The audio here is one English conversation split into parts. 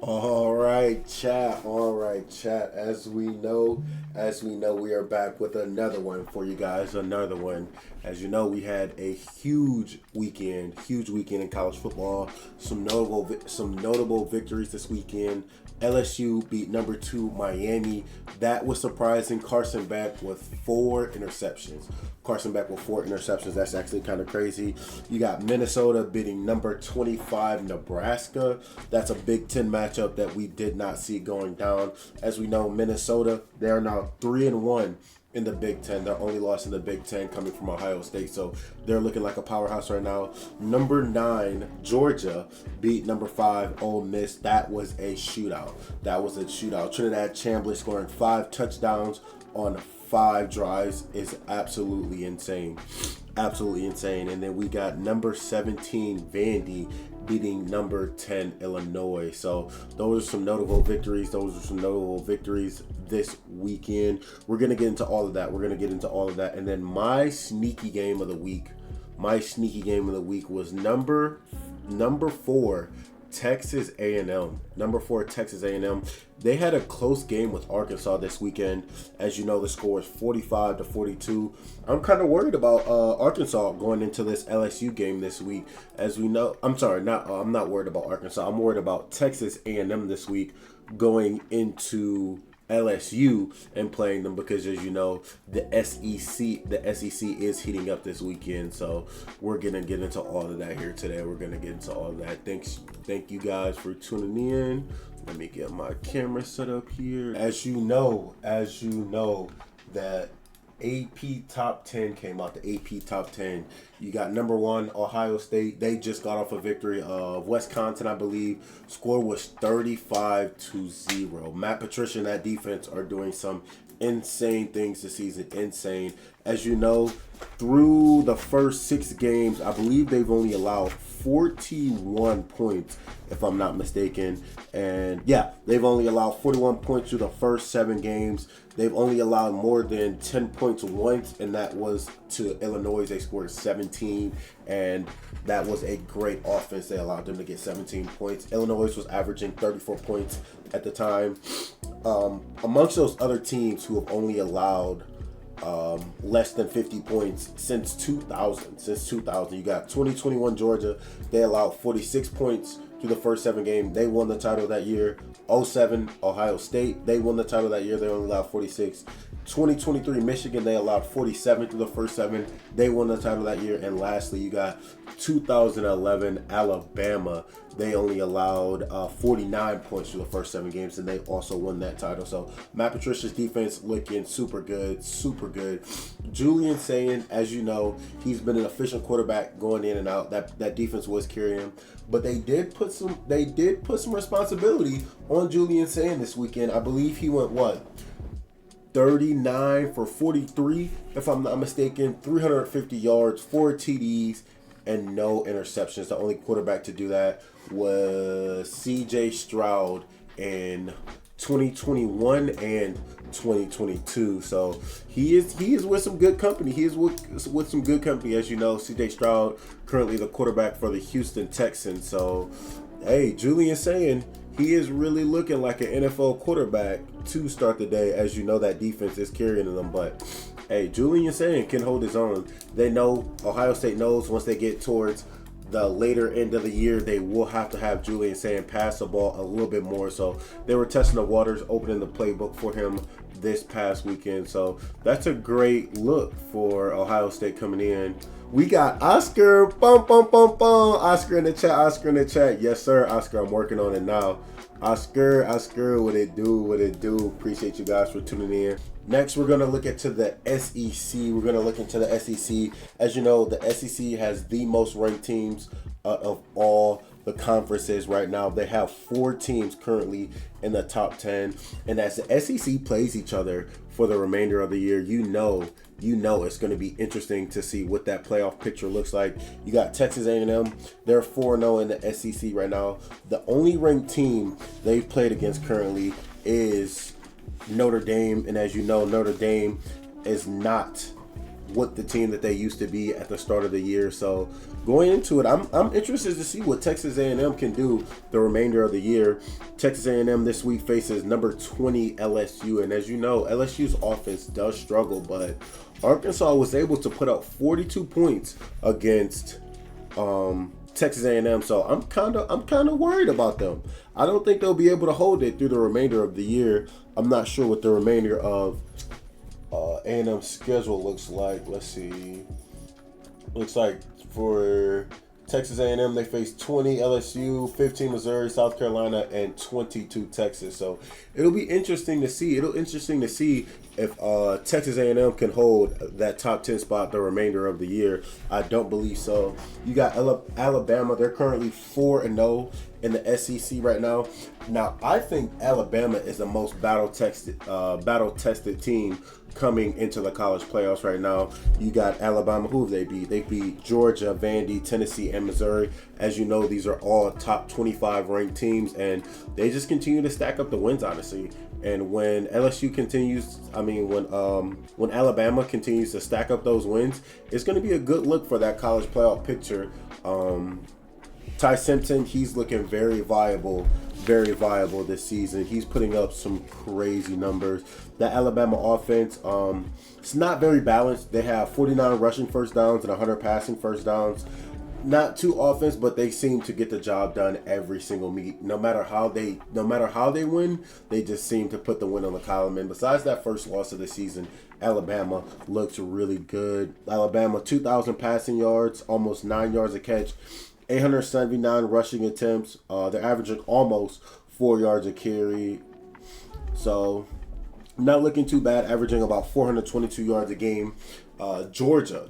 All right, chat. All right, chat. As we know, we are back with another one for you guys. Another one. As you know, we had a huge weekend in college football. Some notable victories this weekend. LSU beat number two Miami. That was surprising. Carson Beck with four interceptions. That's actually kind of crazy. You got Minnesota beating number 25 Nebraska. That's a Big Ten matchup that we did not see going down. As we know, Minnesota, they are now 3-1 in the Big Ten. Their only loss in the Big Ten coming from Ohio State. So they're looking like a powerhouse right now. Number 9, Georgia beat number 5, Ole Miss. That was a shootout. Trinidad Chambers scoring 5 touchdowns on 5 drives is absolutely insane. Absolutely insane. And then we got number 17, Vandy, beating number 10 Illinois. So those are some notable victories. This weekend. We're going to get into all of that. And then my sneaky game of the week was number 4 Texas A&M. Number 4 Texas A&M. They had a close game with Arkansas this weekend. As you know, the score is 45-42. I'm kind of worried about Arkansas going into this LSU game this week. As we know, I'm not worried about Arkansas. I'm worried about Texas A&M this week going into LSU and playing them, because as you know, the SEC is heating up this weekend. So we're gonna get into all of that here today. Thank you guys for tuning in. Let me get my camera set up here. As you know that AP Top 10 came out. The AP Top 10. You got number 1, Ohio State. They just got off a victory of Wisconsin, I believe. Score was 35-0. Matt Patricia and that defense are doing some insane things this season. Insane. As you know, through the first 6 games, I believe they've only allowed 41 points, if I'm not mistaken. And yeah, they've only allowed 41 points through the first 7 games. They've only allowed more than 10 points once, and that was to Illinois. They scored 17, and that was a great offense. They allowed them to get 17 points. Illinois was averaging 34 points at the time. Amongst those other teams who have only allowed less than 50 points since 2000. You got 2021 Georgia. They allowed 46 points through the first 7 games. They won the title that year. '07 Ohio State. They won the title that year. They only allowed 46. 2023 Michigan. They allowed 47 through the first 7. They won the title that year. And lastly, you got 2011 Alabama. They only allowed 49 points through the first 7 games, and they also won that title. So Matt Patricia's defense looking super good. Julian Sayin, as you know, he's been an efficient quarterback going in and out. That defense was carrying him, but they did put some responsibility on Julian Sayin this weekend. I believe he went 39 for 43, if I'm not mistaken, 350 yards, 4 TDs, and no interceptions. The only quarterback to do that was C.J. Stroud in 2021 and 2022. So he is with some good company. He is with some good company. As you know, C.J. Stroud currently the quarterback for the Houston Texans. So, hey, Julian Sayin, he is really looking like an NFL quarterback to start the day. As you know, that defense is carrying them, but hey, Julian Sayin can hold his own. They know, Ohio State knows, once they get towards the later end of the year, they will have to have Julian Sayin pass the ball a little bit more. So they were testing the waters, opening the playbook for him this past weekend. So that's a great look for Ohio State coming in. We got Oscar, Oscar in the chat. Yes, sir, Oscar, I'm working on it now. Oscar, what it do? Appreciate you guys for tuning in. Next, we're going to look into the SEC. As you know, the SEC has the most ranked teams of all the conferences right now. They have 4 teams currently in the top 10. And as the SEC plays each other for the remainder of the year, you know it's going to be interesting to see what that playoff picture looks like. You got Texas A&M. They're 4-0 in the SEC right now. The only ranked team they've played against currently is Notre Dame. And as you know, Notre Dame is not what the team that they used to be at the start of the year. So going into it, I'm interested to see what Texas A&M can do the remainder of the year. Texas A&M this week faces number 20 LSU, and as you know, LSU's offense does struggle, but Arkansas was able to put up 42 points against Texas A&M, so I'm kind of worried about them. I don't think they'll be able to hold it through the remainder of the year. I'm not sure what the remainder of A&M's schedule looks like. Let's see. Looks like for Texas A&M, they face 20 LSU, 15 Missouri, South Carolina, and 22 Texas. So it'll be interesting to see. If Texas A&M can hold that top 10 spot the remainder of the year. I don't believe so. You got Alabama. They're currently 4-0 in the SEC right now. Now, I think Alabama is the most battle-tested team coming into the college playoffs right now. You got Alabama. Who have they beat? They beat Georgia, Vandy, Tennessee, and Missouri. As you know, these are all top 25 ranked teams, and they just continue to stack up the wins, honestly. And when when Alabama continues to stack up those wins, it's going to be a good look for that college playoff picture. Ty Simpson, he's looking very viable this season. He's putting up some crazy numbers. The Alabama offense, it's not very balanced. They have 49 rushing first downs and 100 passing first downs. Not too offense, but they seem to get the job done every single meet. No matter how they win, they just seem to put the win on the column. And besides that first loss of the season, Alabama looks really good. Alabama, 2,000 passing yards, almost 9 yards a catch, 879 rushing attempts. They're averaging almost 4 yards a carry. So not looking too bad, averaging about 422 yards a game. Georgia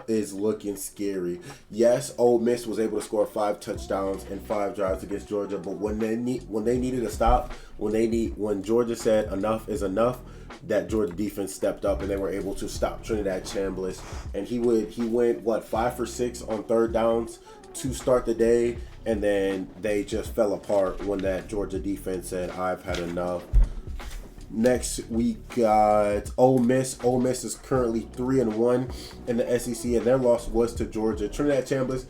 is looking scary. Yes, Ole Miss was able to score 5 touchdowns and 5 drives against Georgia, but when they needed to stop, when Georgia said enough is enough, that Georgia defense stepped up and they were able to stop Trinidad Chambliss. And he went 5 for 6 on third downs to start the day, and then they just fell apart when that Georgia defense said, I've had enough. Next we got Ole Miss. Ole Miss is currently 3-1 in the SEC, and their loss was to Georgia. Trinidad Chambliss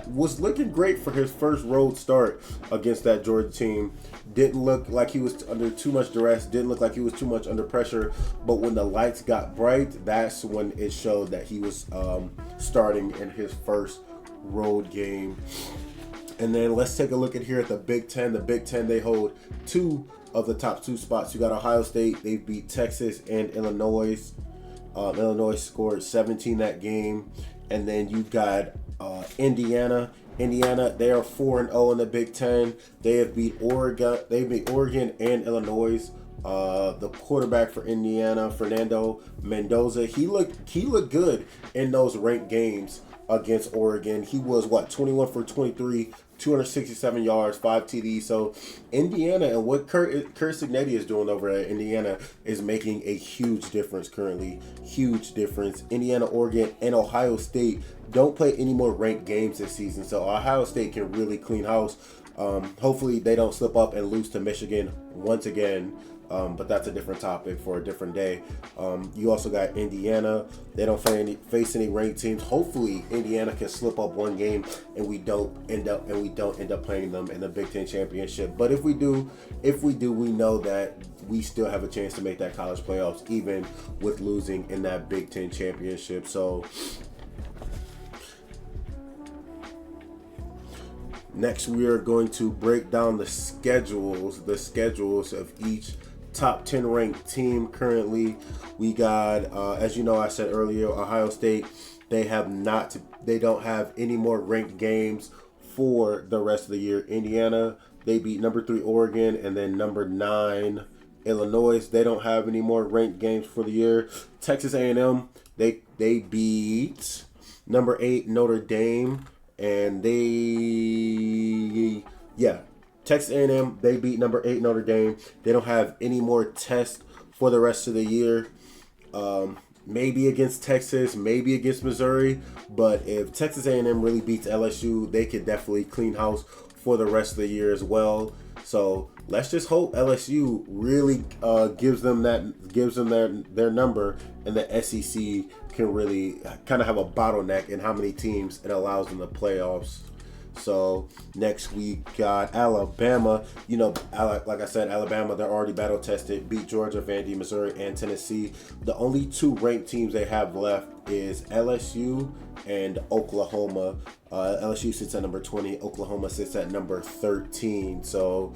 was looking great for his first road start against that Georgia team. Didn't look like he was under too much duress. Didn't look like he was too much under pressure. But when the lights got bright, that's when it showed that he was starting in his first road game. And then let's take a look at the Big Ten. The Big Ten, they hold 2 of the top 2 spots. You got Ohio State. They beat Texas and Illinois. Illinois scored 17 that game. And then you got Indiana. Indiana, they are 4-0 in the Big Ten. They have beat Oregon. They beat Oregon and Illinois. The quarterback for Indiana, Fernando Mendoza, he looked good in those ranked games against Oregon. He was 21 for 23, 267 yards, 5 TDs. So Indiana, and what Curt Cignetti is doing over at Indiana is making a huge difference currently. Huge difference. Indiana, Oregon, and Ohio State don't play any more ranked games this season, so Ohio State can really clean house. Hopefully they don't slip up and lose to Michigan once again. But that's a different topic for a different day. You also got Indiana. They don't face any ranked teams. Hopefully, Indiana can slip up one game and we don't end up playing them in the Big Ten championship. But if we do, we know that we still have a chance to make that college playoffs, even with losing in that Big Ten championship. So next, we are going to break down the schedules of each top 10 ranked team currently. We got, as you know, I said earlier, Ohio State, they don't have any more ranked games for the rest of the year. Indiana, they beat number 3 Oregon, and then number 9 Illinois. They don't have any more ranked games for the year. Texas A&M, they beat number 8 Notre Dame, and Texas A&M, they beat number 8 Notre Dame. They don't have any more tests for the rest of the year. Maybe against Texas, maybe against Missouri. But if Texas A&M really beats LSU, they could definitely clean house for the rest of the year as well. So let's just hope LSU really gives them their number, and the SEC can really kind of have a bottleneck in how many teams it allows in the playoffs. So next week got Alabama. Like I said, Alabama, they're already battle tested, beat Georgia, Vandy, Missouri, and Tennessee. The only two ranked teams they have left is LSU and Oklahoma. LSU sits at number 20. Oklahoma sits at number 13. So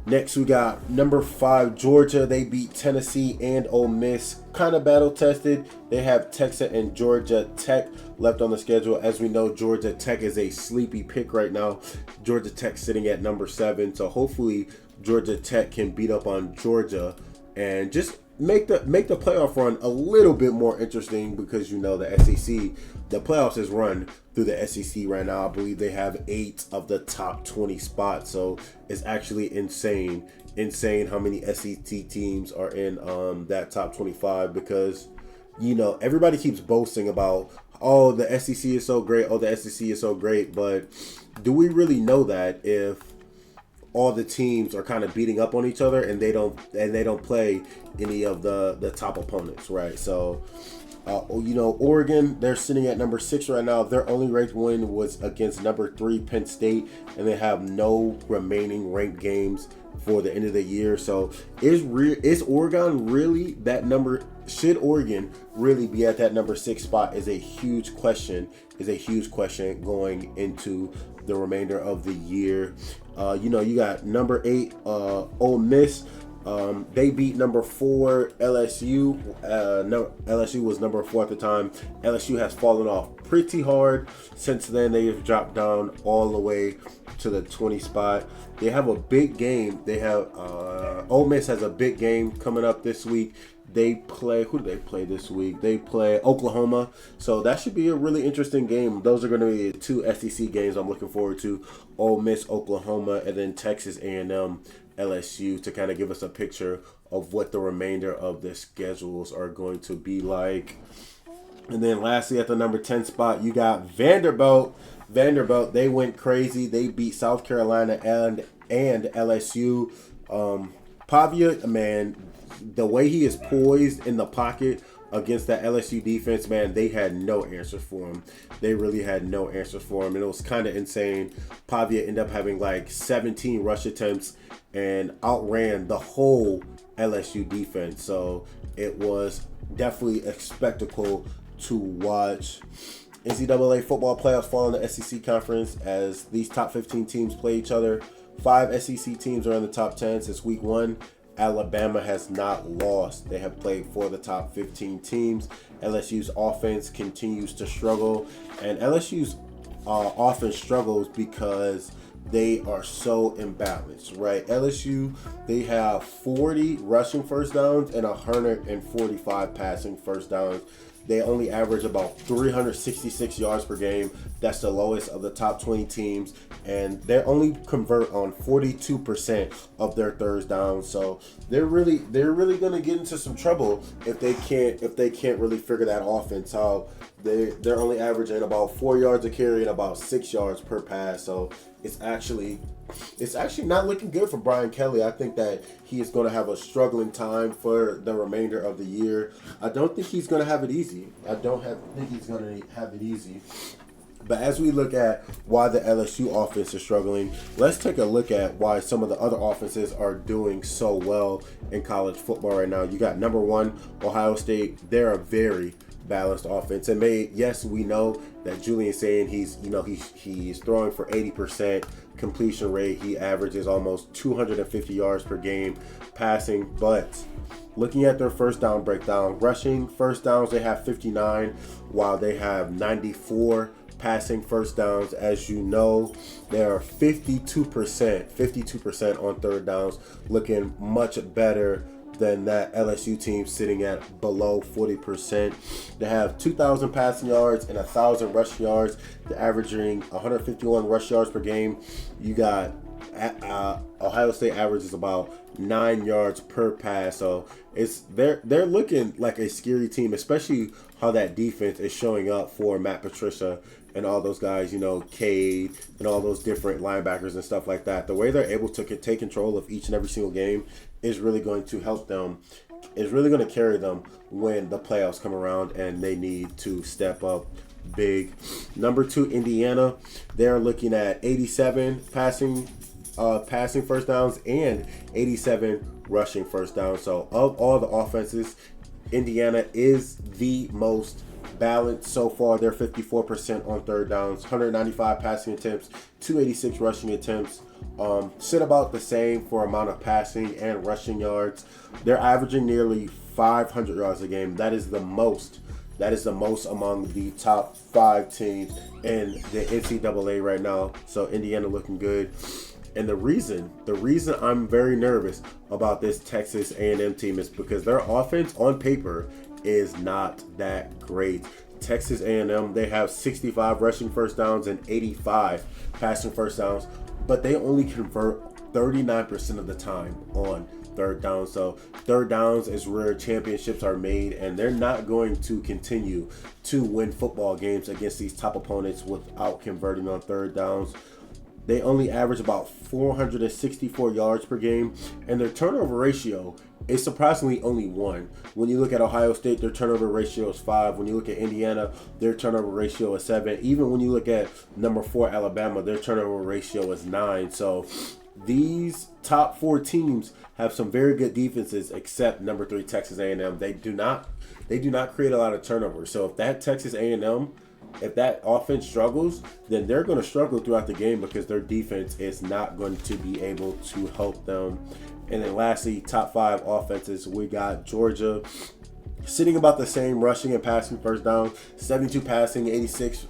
next, we got number 5, Georgia. They beat Tennessee and Ole Miss. Kind of battle tested. They have Texas and Georgia Tech left on the schedule. As we know, Georgia Tech is a sleepy pick right now. Georgia Tech sitting at number 7. So hopefully Georgia Tech can beat up on Georgia and just make the playoff run a little bit more interesting, because the SEC, the playoffs is run through the SEC right now. I believe they have 8 of the top 20 spots, so it's actually insane how many SEC teams are in that top 25, because everybody keeps boasting about, oh, the SEC is so great, but do we really know that if all the teams are kind of beating up on each other and they don't play any of the top opponents, right? So Oregon, they're sitting at number 6 right now. Their only ranked win was against number 3 Penn State, and they have no remaining ranked games for the end of the year. So is Oregon really that number? Should Oregon really be at that number 6 spot is a huge question going into the remainder of the year. You got number 8 Ole Miss. They beat number 4 LSU. LSU was number 4 at the time. LSU has fallen off pretty hard since then. They have dropped down all the way to the 20 spot. They have a big game. Ole Miss has a big game coming up this week. They play, who do they play this week? They play Oklahoma. So that should be a really interesting game. Those are going to be the 2 SEC games I'm looking forward to. Ole Miss, Oklahoma, and then Texas A&M, LSU, to kind of give us a picture of what the remainder of the schedules are going to be like. And then lastly, at the number 10 spot, you got Vanderbilt. They went crazy. They beat South Carolina and LSU. Pavia, man, the way he is poised in the pocket against that LSU defense, man, they had no answers for him. They really had no answers for him, and it was kind of insane. Pavia ended up having like 17 rush attempts and outran the whole LSU defense. So it was definitely a spectacle to watch. NCAA football playoffs fall in the SEC conference as these top 15 teams play each other. 5 SEC teams are in the top 10 since week 1. Alabama has not lost. They have played for the top 15 teams. LSU's offense continues to struggle, and LSU's offense struggles because they are so imbalanced, right? LSU, they have 40 rushing first downs and 145 passing first downs. They only average about 366 yards per game. That's the lowest of the top 20 teams, and they only convert on 42% of their third downs. So they're really going to get into some trouble if they can't really figure that offense out. They're only averaging about 4 yards a carry and about 6 yards per pass. So it's actually not looking good for Brian Kelly. I think that he is going to have a struggling time for the remainder of the year. I don't think he's going to have it easy. But as we look at why the LSU offense is struggling, let's take a look at why some of the other offenses are doing so well in college football right now. You got number 1, Ohio State. They're a very balanced offense. And yes, we know that Julian's saying he's throwing for 80% completion rate. He averages almost 250 yards per game passing, but looking at their first down breakdown, rushing first downs, they have 59, while they have 94 passing first downs. As you know, they are 52% on third downs, looking much better than that LSU team sitting at below 40%. They have 2,000 passing yards and 1,000 rushing yards. They're averaging 151 rush yards per game. You got Ohio State averages about 9 yards per pass. So they're looking like a scary team, especially how that defense is showing up for Matt Patricia and all those guys, you know, Cade and all those different linebackers and stuff like that. The way they're able to take control of each and every single game is really going to help them, is really going to carry them when the playoffs come around and they need to step up big. Number 2, Indiana. They're looking at 87 passing first downs and 87 rushing first downs. So of all the offenses, Indiana is the most balanced so far. They're 54% on third downs, 195 passing attempts, 286 rushing attempts. Sit about the same for amount of passing and rushing yards. They're averaging nearly 500 yards a game. That is the most. That is the most among the top 5 teams in the NCAA right now. So Indiana looking good. And the reason I'm very nervous about this Texas A&M team is because their offense on paper is not that great. Texas A&M, they have 65 rushing first downs and 85 passing first downs, but they only convert 39% of the time on third down. So third downs is where championships are made, and they're not going to continue to win football games against these top opponents without converting on third downs. They only average about 464 yards per game, and their turnover ratio is surprisingly only 1. When you look at Ohio State, their turnover ratio is 5. When you look at Indiana, their turnover ratio is 7. Even when you look at number 4, Alabama, their turnover ratio is 9. So these top 4 teams have some very good defenses, except number 3, Texas A&M. They do not create a lot of turnovers. So if that Texas A&M, if that offense struggles, then they're going to struggle throughout the game because their defense is not going to be able to help them. And then lastly, top 5 offenses, we got Georgia sitting about the same rushing and passing first down, 72 passing, 86,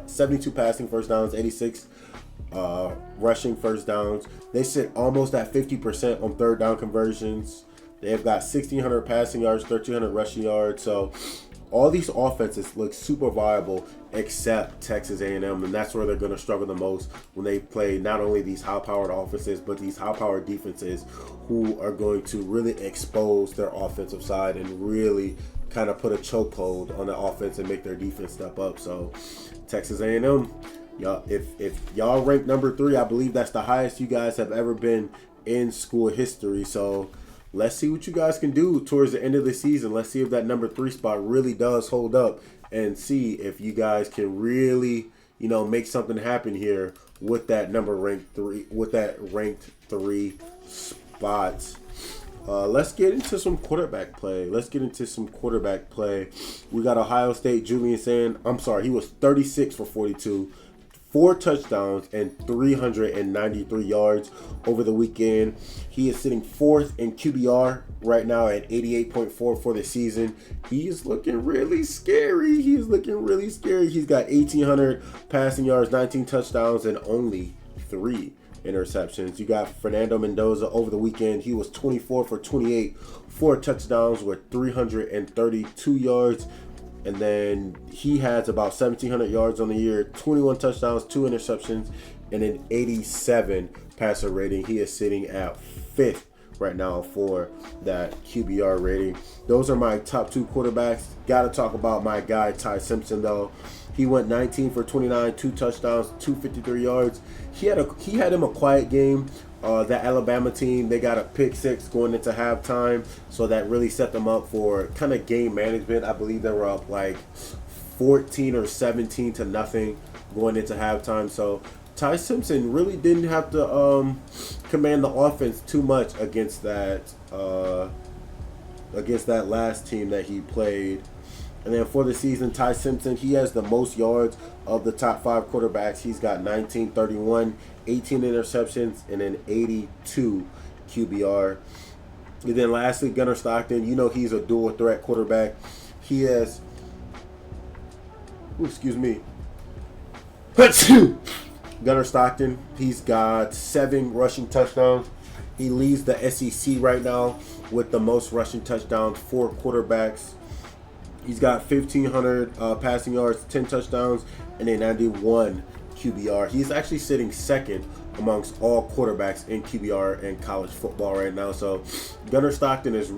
72 passing first downs, 86 rushing first downs. They sit almost at 50% on third down conversions. They've got 1,600 passing yards, 1,300 rushing yards. So all these offenses look super viable except Texas A&M, and that's where they're going to struggle the most when they play not only these high-powered offenses, but these high-powered defenses who are going to really expose their offensive side and really kind of put a chokehold on the offense and make their defense step up. So Texas A&M, y'all, if y'all rank number 3, I believe that's the highest you guys have ever been in school history. So let's see what you guys can do towards the end of the season. Let's see if that number 3 spot really does hold up, and see if you guys can really, you know, make something happen here with that ranked 3 spots. Let's get into some quarterback play. We got Ohio State, Julian Sand. I'm sorry, he was 36 for 42. 4 touchdowns and 393 yards over the weekend. He is sitting 4th in QBR right now at 88.4 for the season. He is looking really scary. He's got 1,800 passing yards, 19 touchdowns, and only 3 interceptions. You got Fernando Mendoza over the weekend. He was 24 for 28, 4 touchdowns with 332 yards. And then he has about 1,700 yards on the year, 21 touchdowns, 2 interceptions, and an 87 passer rating. He is sitting at 5th right now for that QBR rating. Those are my top 2 quarterbacks. Got to talk about my guy, Ty Simpson, though. He went 19 for 29, 2 touchdowns, 253 yards. He had him a quiet game. That Alabama team, they got a pick 6 going into halftime, so that really set them up for kind of game management. I believe they were up like 14 or 17 to nothing going into halftime. So Ty Simpson really didn't have to command the offense too much against that last team that he played. And then for the season, Ty Simpson, he has the most yards of the top 5 quarterbacks. He's got 19, 31, 18 interceptions, and an 82 QBR. And then lastly, Gunnar Stockton, you know he's a dual threat quarterback. He has, Gunnar Stockton, he's got 7 rushing touchdowns. He leads the SEC right now with the most rushing touchdowns for quarterbacks. He's got 1,500 passing yards, 10 touchdowns, and a 91 QBR. He's actually sitting 2nd amongst all quarterbacks in QBR and college football right now. So Gunnar Stockton is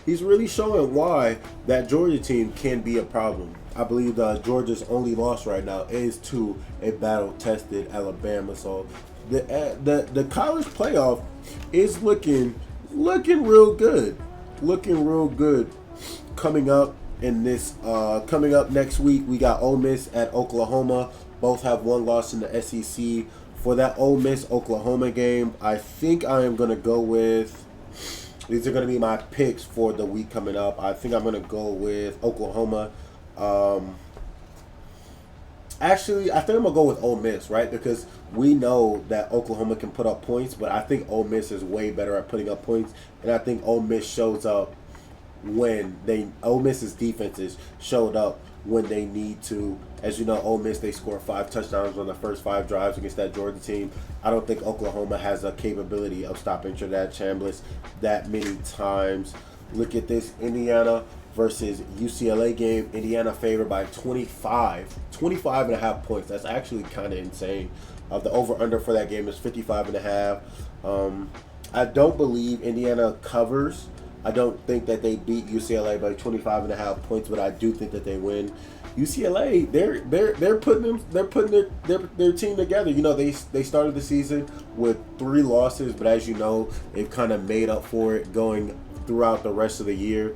he's really showing why that Georgia team can be a problem. I believe Georgia's only loss right now is to a battle-tested Alabama. So the college playoff is looking real good, coming up in this coming up next week. We got Ole Miss at Oklahoma. Both have one loss in the SEC. For that Ole Miss Oklahoma game, I think I am going to go with, these are going to be my picks for the week coming up. I think I'm going to go with Oklahoma. Actually, I think I'm going to go with Ole Miss, right? Because we know that Oklahoma can put up points, but I think Ole Miss is way better at putting up points. And I think Ole Miss shows up when Ole Miss's defenses showed up when they need to. As you know, Ole Miss, they scored 5 touchdowns on the first 5 drives against that Georgia team. I don't think Oklahoma has a capability of stopping Trinidad Chambliss that many times. Look at this Indiana versus UCLA game. Indiana favored by 25 and a half points. That's actually kind of insane. The over-under for that game is 55 and a half. I don't believe Indiana covers. I don't think that they beat UCLA by 25 and a half points, but I do think that they win. UCLA, they're putting their team together. You know, they started the season with 3 losses, but as you know, they've kind of made up for it going throughout the rest of the year.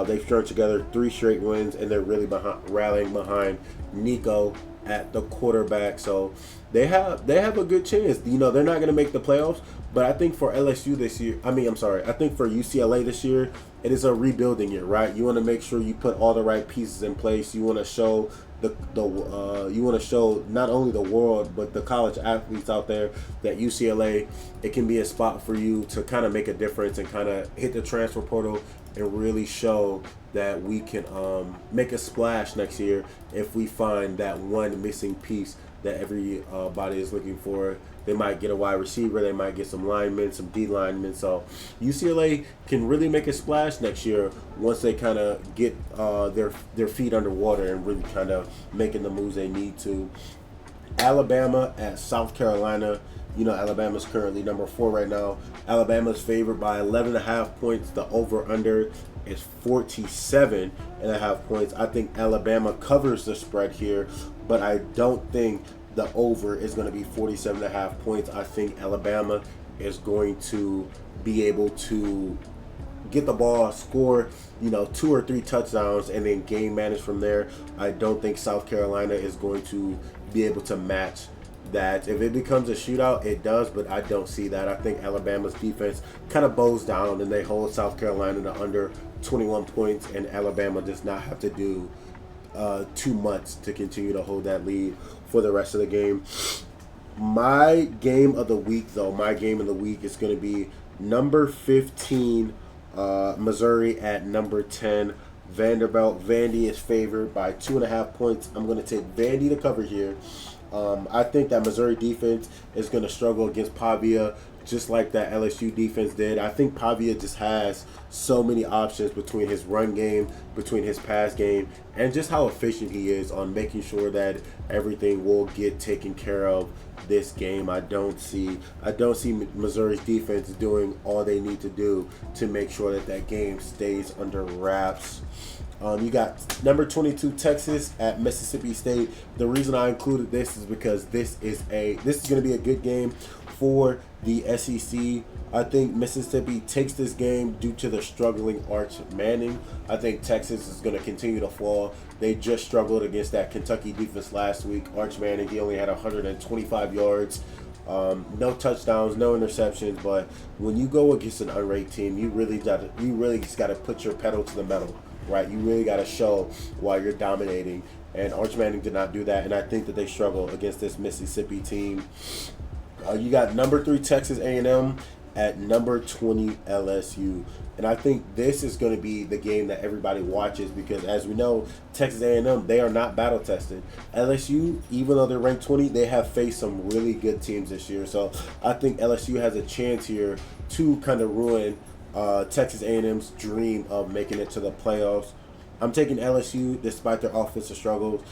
They've thrown together 3 straight wins, and they're really rallying behind Nico at the quarterback. So they have a good chance. You know, they're not going to make the playoffs, but I think for LSU this year, I think for UCLA this year, it is a rebuilding year, right? You want to make sure you put all the right pieces in place. You want to show you want to show not only the world but the college athletes out there that UCLA, it can be a spot for you to kind of make a difference and kind of hit the transfer portal and really show that we can make a splash next year if we find that one missing piece that everybody is looking for. They might get a wide receiver. They might get some linemen, some D linemen. So UCLA can really make a splash next year once they kind of get their feet underwater and really kind of making the moves they need to. Alabama at South Carolina. You know, Alabama's currently number 4 right now. Alabama's favored by 11.5 points. The over-under is 47.5 points. I think Alabama covers the spread here, but I don't think the over is going to be 47.5 points. I think Alabama is going to be able to get the ball, score, 2 or 3 touchdowns, and then game manage from there. I don't think South Carolina is going to be able to match that. If it becomes a shootout, it does, but I don't see that. I think Alabama's defense kind of bows down and they hold South Carolina to under 21 points, and Alabama does not have to do too much to continue to hold that lead for the rest of the game. My game of the week is going to be number 15 Missouri at number 10 Vanderbilt. Vandy is favored by 2.5 points. I'm going to take Vandy to cover here. I think that Missouri defense is going to struggle against Pavia just like that LSU defense did. I think Pavia just has so many options between his run game, between his pass game, and just how efficient he is on making sure that everything will get taken care of this game. I don't see Missouri's defense doing all they need to do to make sure that game stays under wraps. You got number 22 Texas at Mississippi State. The reason I included this is because this is going to be a good game for the SEC. I think Mississippi takes this game due to the struggling Arch Manning. I think Texas is going to continue to fall. They just struggled against that Kentucky defense last week. Arch Manning, he only had 125 yards. No touchdowns, no interceptions, but when you go against an unranked team, you really just got to put your pedal to the metal, right? You really got to show why you're dominating, and Arch Manning did not do that, and I think that they struggle against this Mississippi team. You got number 3 Texas A&M at number 20 LSU. And I think this is going to be the game that everybody watches because, as we know, Texas A&M, they are not battle tested. LSU, even though they're ranked 20, they have faced some really good teams this year. So I think LSU has a chance here to kind of ruin Texas A&M's dream of making it to the playoffs. I'm taking LSU despite their offensive struggles.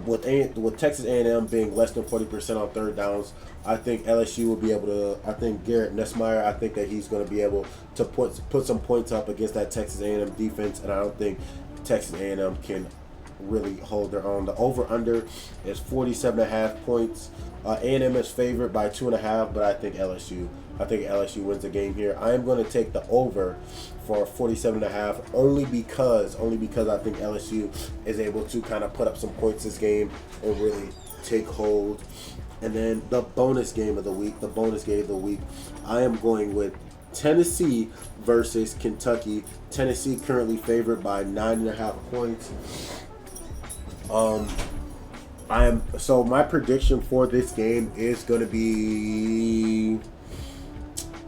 With Texas A&M being less than 40% on third downs, I think LSU will be able to. I think Garrett Nussmeier. I think that he's going to be able to put some points up against that Texas A&M defense, and I don't think Texas A&M can really hold their own. The over/under is 47.5 points. A&M is favored by 2.5, but I think LSU. I think LSU wins the game here. I am going to take the over for 47.5 only because I think LSU is able to kind of put up some points this game and really take hold. And then the bonus game of the week. I am going with Tennessee versus Kentucky. Tennessee currently favored by 9.5 points. My prediction for this game is going to be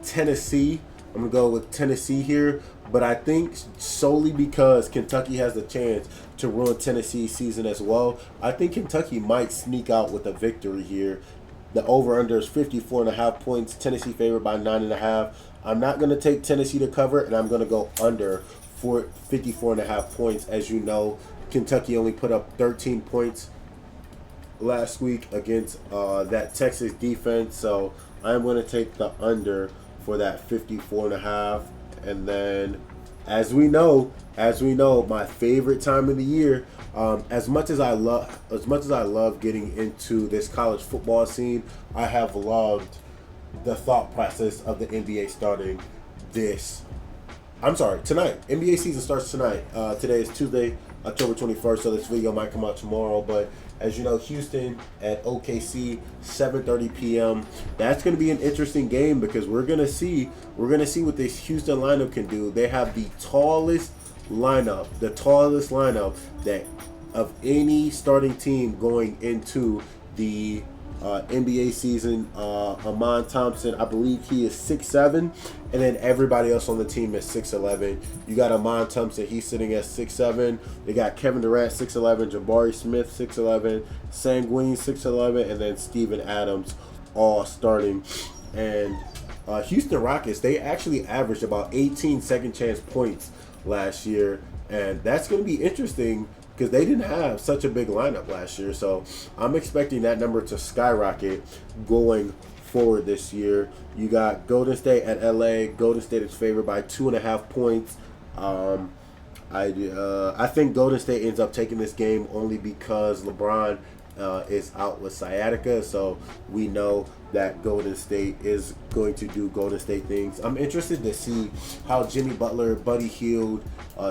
Tennessee. I'm going to go with Tennessee here, but I think solely because Kentucky has the chance to ruin Tennessee's season as well, I think Kentucky might sneak out with a victory here. The over-under is 54.5 points. Tennessee favored by 9.5. I'm not going to take Tennessee to cover, and I'm going to go under for 54.5 points. As you know, Kentucky only put up 13 points last week against that Texas defense, so I'm going to take the under for that 54.5. And then, as we know, my favorite time of the year. As much as I love getting into this college football scene, I have loved the thought process of the NBA starting tonight. NBA season starts tonight. Today is Tuesday, October 21st, so this video might come out tomorrow. But as you know, Houston at OKC, 7:30 p.m. That's going to be an interesting game because we're gonna see what this Houston lineup can do. They have the tallest lineup that of any starting team going into the NBA season. Amon Thompson, I believe he is 6'7", and then everybody else on the team is 6'11". You got Amon Thompson, he's sitting at 6'7". They got Kevin Durant 6'11", Jabari Smith 6'11", Sanguine 6'11", and then Steven Adams all starting. And Houston Rockets, they actually averaged about 18 second chance points last year, and that's going to be interesting because they didn't have such a big lineup last year. So I'm expecting that number to skyrocket going forward this year. You got Golden State at LA. Golden State is favored by 2.5 points. I think Golden State ends up taking this game only because LeBron is out with sciatica, so we know that Golden State is going to do Golden State things. I'm interested to see how Jimmy Butler, Buddy Hield,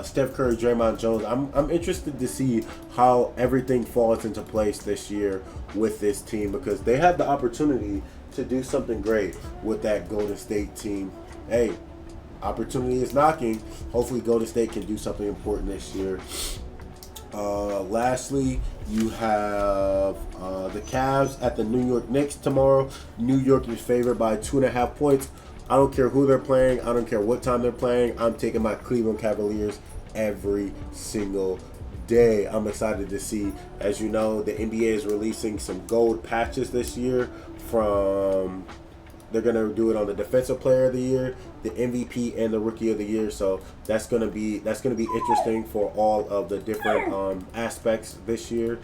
Steph Curry, Draymond Jones. I'm interested to see how everything falls into place this year with this team because they have the opportunity to do something great with that Golden State team. Hey, opportunity is knocking. Hopefully Golden State can do something important this year. Lastly, you have the Cavs at the New York Knicks tomorrow. New York is favored by 2.5 points. I don't care who they're playing. I don't care what time they're playing. I'm taking my Cleveland Cavaliers every single day. I'm excited to see. As you know, the NBA is releasing some gold patches this year from... They're going to do it on the Defensive Player of the Year, the MVP, and the Rookie of the Year. So that's going to be interesting for all of the different aspects this year.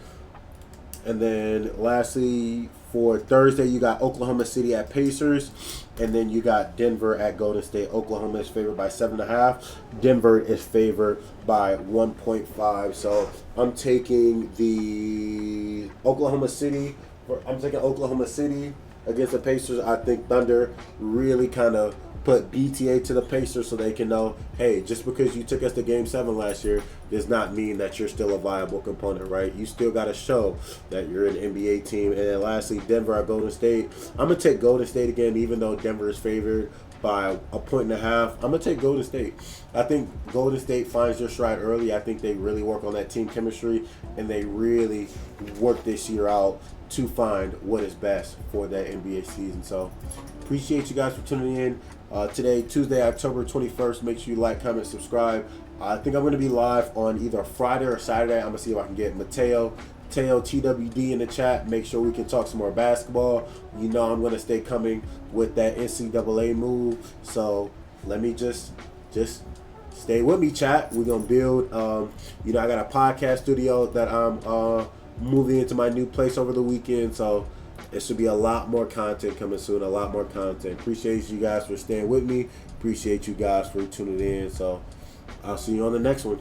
And then lastly, for Thursday, you got Oklahoma City at Pacers, and then you got Denver at Golden State. Oklahoma is favored by 7.5. Denver is favored by 1.5. So I'm taking Oklahoma City against the Pacers. I think Thunder really kind of put BTA to the Pacers so they can know, hey, just because you took us to Game 7 last year does not mean that you're still a viable component, right? You still got to show that you're an NBA team. And then lastly, Denver at Golden State. I'm going to take Golden State again, even though Denver is favored by 1.5 points. I'm going to take Golden State. I think Golden State finds their stride early. I think they really work on that team chemistry, and they really work this year out to find what is best for that NBA season. So appreciate you guys for tuning in. Today, Tuesday, October 21st. Make sure you like, comment, subscribe. I think I'm going to be live on either Friday or Saturday. I'm going to see if I can get Mateo TWD in the chat. Make sure we can talk some more basketball. You know I'm going to stay coming with that NCAA move. So let me just stay with me, chat. We're gonna build. I got a podcast studio that I'm moving into my new place over the weekend, so it should be a lot more content coming soon. A lot more content. Appreciate you guys for staying with me. Appreciate you guys for tuning in. So I'll see you on the next one.